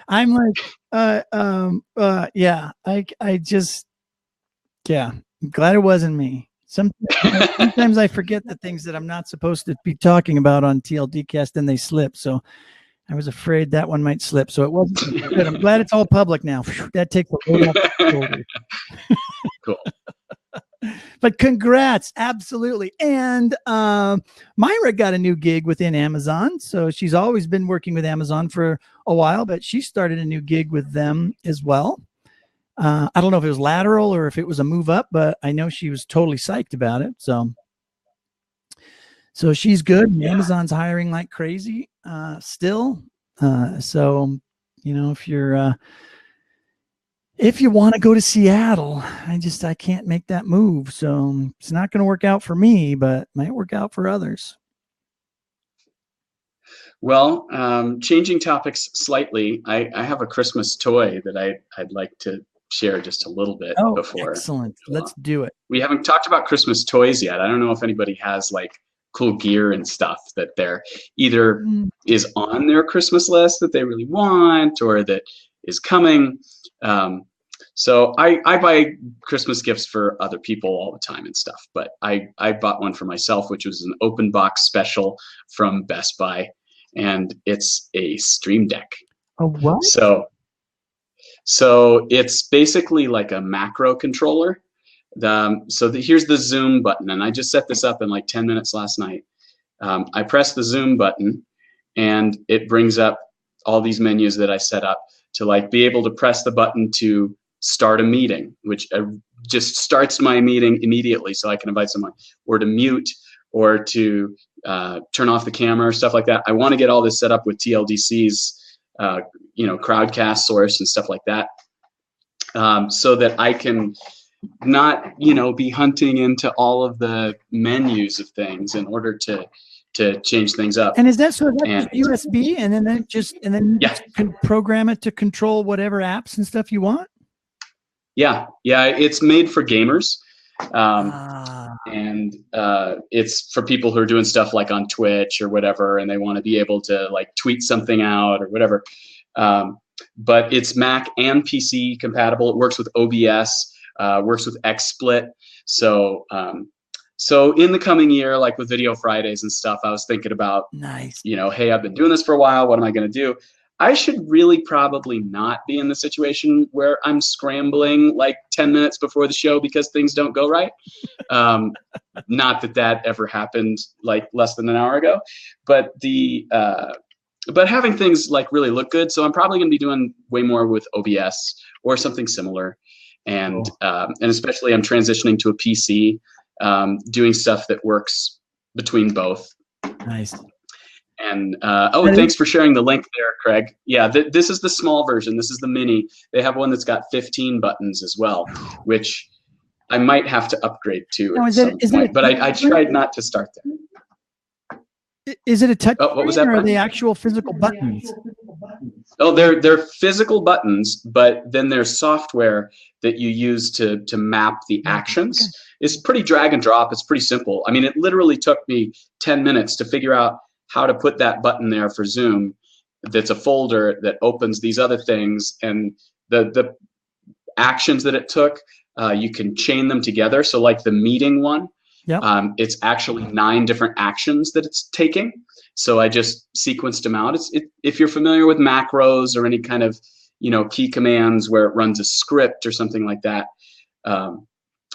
I'm like, I'm glad it wasn't me. Sometimes I forget the things that I'm not supposed to be talking about on TLDcast, and they slip. So I was afraid that one might slip. So it wasn't good. I'm glad it's all public now. That takes a load off the shoulders. Cool. But congrats, absolutely. And Myra got a new gig within Amazon. So she's always been working with Amazon for a while, but she started a new gig with them as well. I don't know if it was lateral or if it was a move up, but I know she was totally psyched about it. So she's good. Yeah. Amazon's hiring like crazy still. So, if you're if you want to go to Seattle, I can't make that move. So it's not going to work out for me, but might work out for others. Well, changing topics slightly, I have a Christmas toy that I'd like to share just a little bit before. Excellent. Let's do it. We haven't talked about Christmas toys yet. I don't know if anybody has like cool gear and stuff that they're either is on their Christmas list that they really want or that is coming. So I buy Christmas gifts for other people all the time and stuff, but I bought one for myself, which was an open box special from Best Buy, and it's a Stream Deck. Oh, what? So it's basically like a macro controller. Here's the zoom button, and I just set this up in like 10 minutes last night. I press the zoom button, and it brings up all these menus that I set up to like be able to press the button to start a meeting, which just starts my meeting immediately, so I can invite someone, or to mute, or to turn off the camera, stuff like that. I want to get all this set up with TLDC's crowdcast source and stuff like that, so that I can not be hunting into all of the menus of things in order to change things up. And is that so? That's USB, and then you can program it to control whatever apps and stuff you want. Yeah, it's made for gamers, and it's for people who are doing stuff like on Twitch or whatever, and they want to be able to like tweet something out or whatever. But it's Mac and PC compatible. It works with OBS, works with XSplit. So in the coming year, like with Video Fridays and stuff, I was thinking about, hey, I've been doing this for a while. What am I going to do? I should really probably not be in the situation where I'm scrambling like 10 minutes before the show because things don't go right. Not that ever happened like less than an hour ago, but but having things like really look good. So I'm probably going to be doing way more with OBS or something similar. And especially I'm transitioning to a PC, doing stuff that works between both. Nice. And thanks for sharing the link there, Craig. Yeah, this is the small version. This is the mini. They have one that's got 15 buttons as well, which I might have to upgrade to at some point. But I tried not to start there. Is it a touch what was that, or are they actual physical buttons? Oh, they're physical buttons, but then there's software that you use to map the actions. Okay. It's pretty drag and drop. It's pretty simple. I mean, it literally took me 10 minutes to figure out how to put that button there for Zoom. That's a folder that opens these other things, and the actions that it took, you can chain them together. So like the meeting one, it's actually 9 different actions that it's taking. So I just sequenced them out. If you're familiar with macros or any kind of key commands where it runs a script or something like that,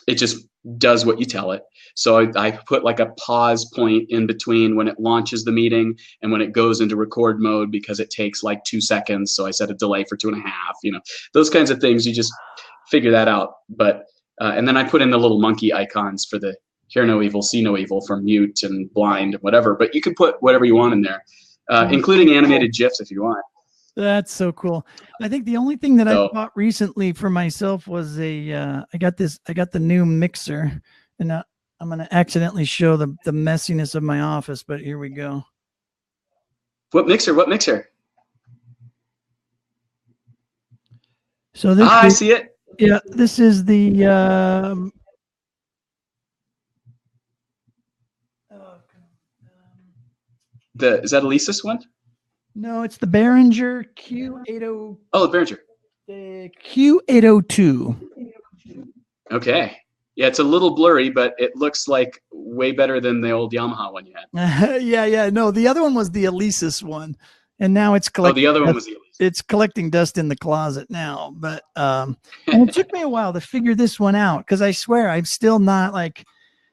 it just does what you tell it. So I put like a pause point in between when it launches the meeting and when it goes into record mode, because it takes like 2 seconds. So I set a delay for 2.5, those kinds of things. You just figure that out. But and then I put in the little monkey icons for the hear no evil, see no evil, for mute and blind and whatever. But you can put whatever you want in there, including animated GIFs if you want. That's so cool. I think the only thing that I bought recently for myself was I got the new mixer, and I'm going to accidentally show the messiness of my office, but here we go. What mixer? So this I see it. Yeah, this is the is that Elisa's one? No, it's the Behringer Q80. Oh, the Behringer. The Q802. Okay. Yeah, it's a little blurry, but it looks like way better than the old Yamaha one you had. Yeah. No, the other one was the Elisa's one, and now it's collecting. Oh, the other one was the Elisa. It's collecting dust in the closet now, but and it took me a while to figure this one out, because I swear I'm still not like,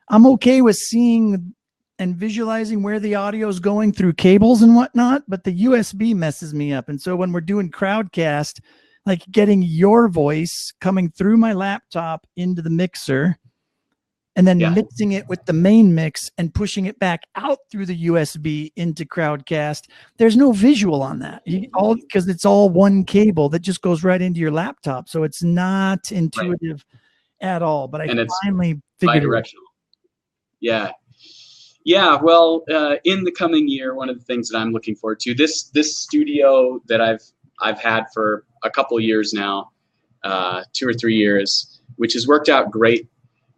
I'm okay with seeing and visualizing where the audio is going through cables and whatnot, but the USB messes me up. And so when we're doing Crowdcast, like getting your voice coming through my laptop into the mixer and then Yeah. mixing it with the main mix and pushing it back out through the USB into Crowdcast. There's no visual on that, because it's all one cable that just goes right into your laptop. So it's not intuitive at all. But And it's finally figured it out. bidirectional. Yeah. Yeah, well, in the coming year, one of the things that I'm looking forward to, this studio that I've had for a couple years now, 2 or 3 years, which has worked out great.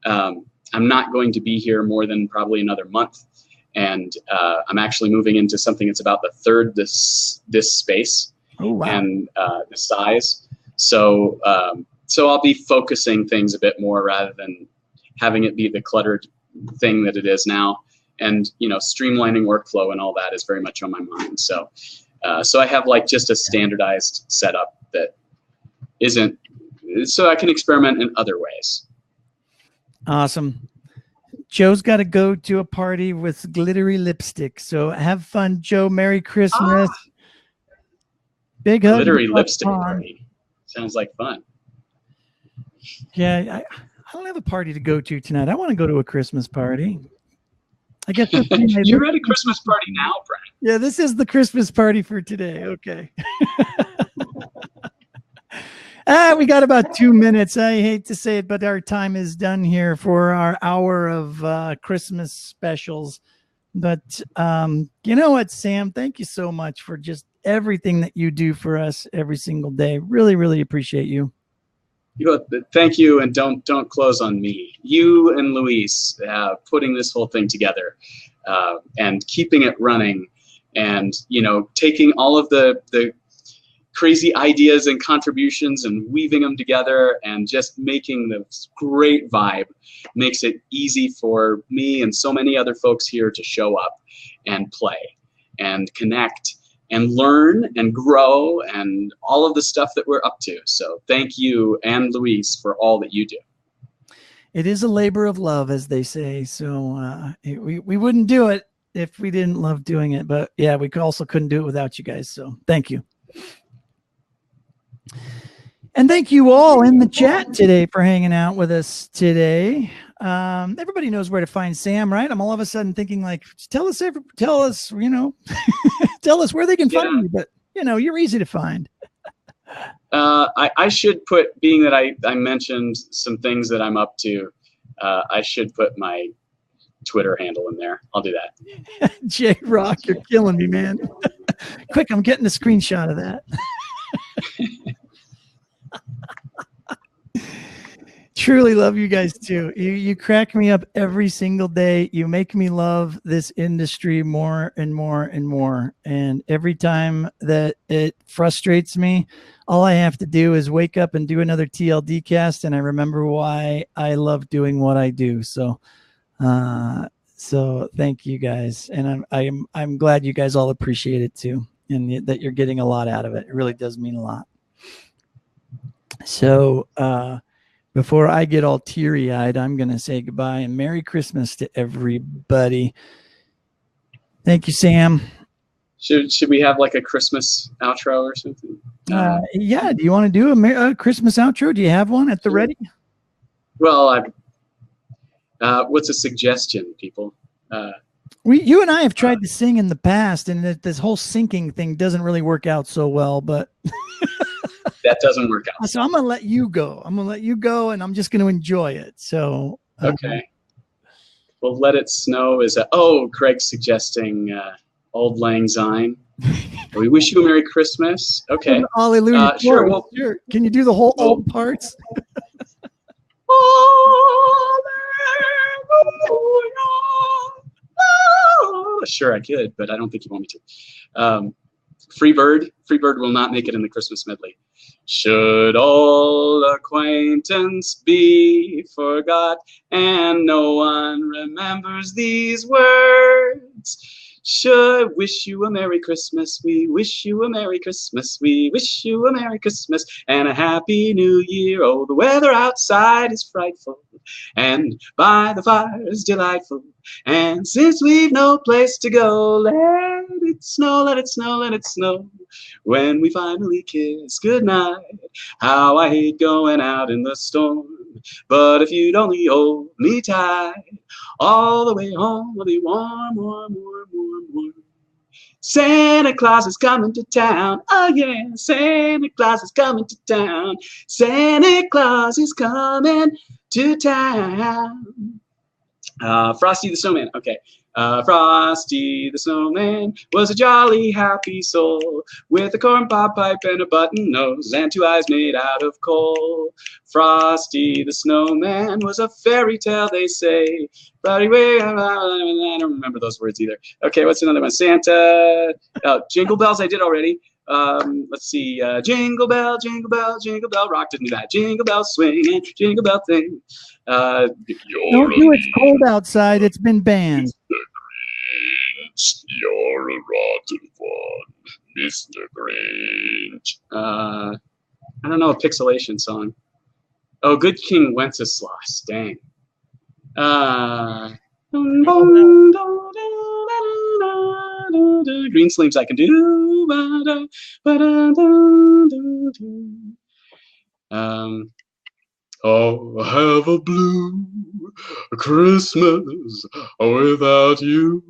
I'm not going to be here more than probably another month, and I'm actually moving into something that's about the third this space. Oh, wow. And the size. So I'll be focusing things a bit more rather than having it be the cluttered thing that it is now. And streamlining workflow and all that is very much on my mind. So I have like just a standardized setup that isn't, so I can experiment in other ways. Awesome. Joe's got to go to a party with glittery lipstick. So have fun, Joe. Merry Christmas. Big hug. Glittery lipstick party. Sounds like fun. Yeah, I don't have a party to go to tonight. I want to go to a Christmas party. I guess you're at a Christmas party now, Brian. Yeah, this is the Christmas party for today. Okay. We got about 2 minutes. I hate to say it, but our time is done here for our hour of Christmas specials. But you know what, Sam? Thank you so much for just everything that you do for us every single day. Really, really appreciate you. Thank you, and don't close on me. You and Luis putting this whole thing together and keeping it running, and taking all of the crazy ideas and contributions and weaving them together and just making this great vibe makes it easy for me and so many other folks here to show up and play and connect and learn and grow and all of the stuff that we're up to. So thank you and Luis for all that you do. It is a labor of love, as they say. So we wouldn't do it if we didn't love doing it. But yeah, we also couldn't do it without you guys. So thank you. And thank you all in the chat today for hanging out with us today. Everybody knows where to find Sam, right? I'm all of a sudden thinking like, tell us, tell us where they can find you. But you're easy to find. I should put, being that I mentioned some things that I'm up to, I should put my Twitter handle in there. I'll do that. J-Rock, you're killing me, man. Quick, I'm getting a screenshot of that. Truly love you guys too. You crack me up every single day. You make me love this industry more and more and more. And every time that it frustrates me, all I have to do is wake up and do another TLDcast, and I remember why I love doing what I do. So thank you guys, and I'm glad you guys all appreciate it too, and that you're getting a lot out of it. It really does mean a lot. So before I get all teary-eyed, I'm going to say goodbye and Merry Christmas to everybody. Thank you, Sam. Should we have like a Christmas outro or something? Yeah. Do you want to do a Christmas outro? Do you have one at the ready? Well, what's a suggestion, people? You and I have tried to sing in the past, and this whole syncing thing doesn't really work out so well, but that doesn't work out. So I'm going to let you go. And I'm just going to enjoy it. So, okay. Well, Let It Snow is Craig's suggesting Auld Lang Syne. We wish you a Merry Christmas. Okay. Hallelujah. Sure. Well, sure. Can you do the whole old parts? Sure, I could, but I don't think you want me to. Free Bird will not make it in the Christmas medley. Should all acquaintance be forgot, and no one remembers these words, should wish you a Merry Christmas, we wish you a Merry Christmas, we wish you a Merry Christmas and a Happy New Year. Oh, the weather outside is frightful, and by the fire is delightful, and since we've no place to go, let it snow, let it snow, let it snow. When we finally kiss goodnight, how I hate going out in the storm. But if you'd only hold me tight, all the way home will be warm, warm, warm, warm, warm. Santa Claus is coming to town. Oh yeah, Santa Claus is coming to town. Santa Claus is coming to town. Frosty the Snowman. Okay. Frosty the Snowman was a jolly, happy soul with a corncob pipe and a button nose and 2 eyes made out of coal. Frosty the Snowman was a fairy tale, they say. But anyway, I don't remember those words either. Okay, what's another one? Santa. Oh, Jingle Bells, I did already. Let's see. Jingle bell, jingle bell, jingle bell rock. Didn't do that. Jingle bell swing and jingle bell thing. Don't do It's cold outside. It's been banned. You're a rotten one, Mr. Grinch. I don't know a pixelation song. Oh, Good King Wenceslas. Dang. Green Sleeves I can do. Oh, have a blue Christmas without you.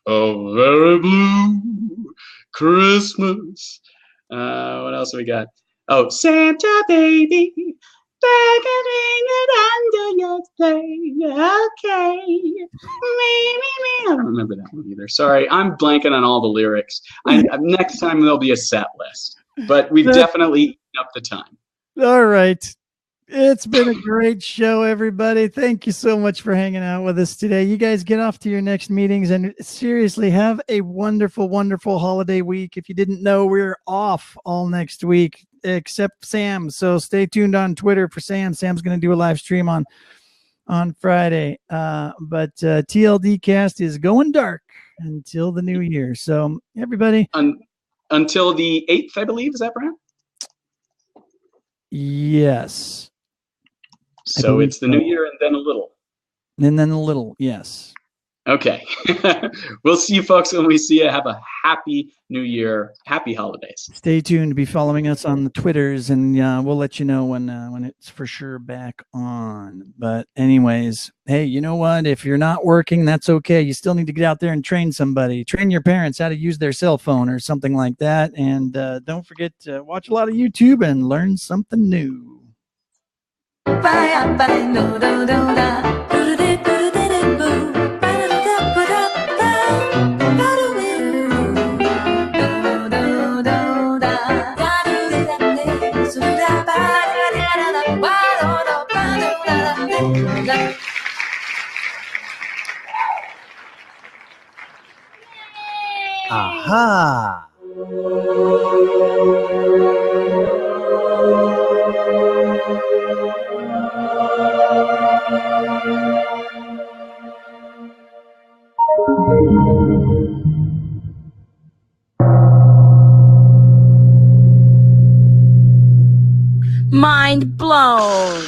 A very blue Christmas. What else we got? Oh, Santa baby, back and ring it under your sleigh. Okay. Me. I don't remember that one either. Sorry, I'm blanking on all the lyrics. Next time there'll be a set list, but we've definitely eaten up the time. All right. It's been a great show, everybody. Thank you so much for hanging out with us today. You guys get off to your next meetings and seriously have a wonderful, wonderful holiday week. If you didn't know, we're off all next week except Sam. So stay tuned on Twitter for Sam. Sam's going to do a live stream on Friday. But TLDcast is going dark until the new year. So everybody. Until the 8th, I believe. Is that right? Yes. So it's the new year and then a little. And then a little, yes. Okay. We'll see you folks when we see you. Have a happy new year. Happy holidays. Stay tuned. Be following us on the Twitters, and we'll let you know when it's for sure back on. But anyways, hey, you know what? If you're not working, that's okay. You still need to get out there and train somebody. Train your parents how to use their cell phone or something like that. And don't forget to watch a lot of YouTube and learn something new. Aha! Mind blown.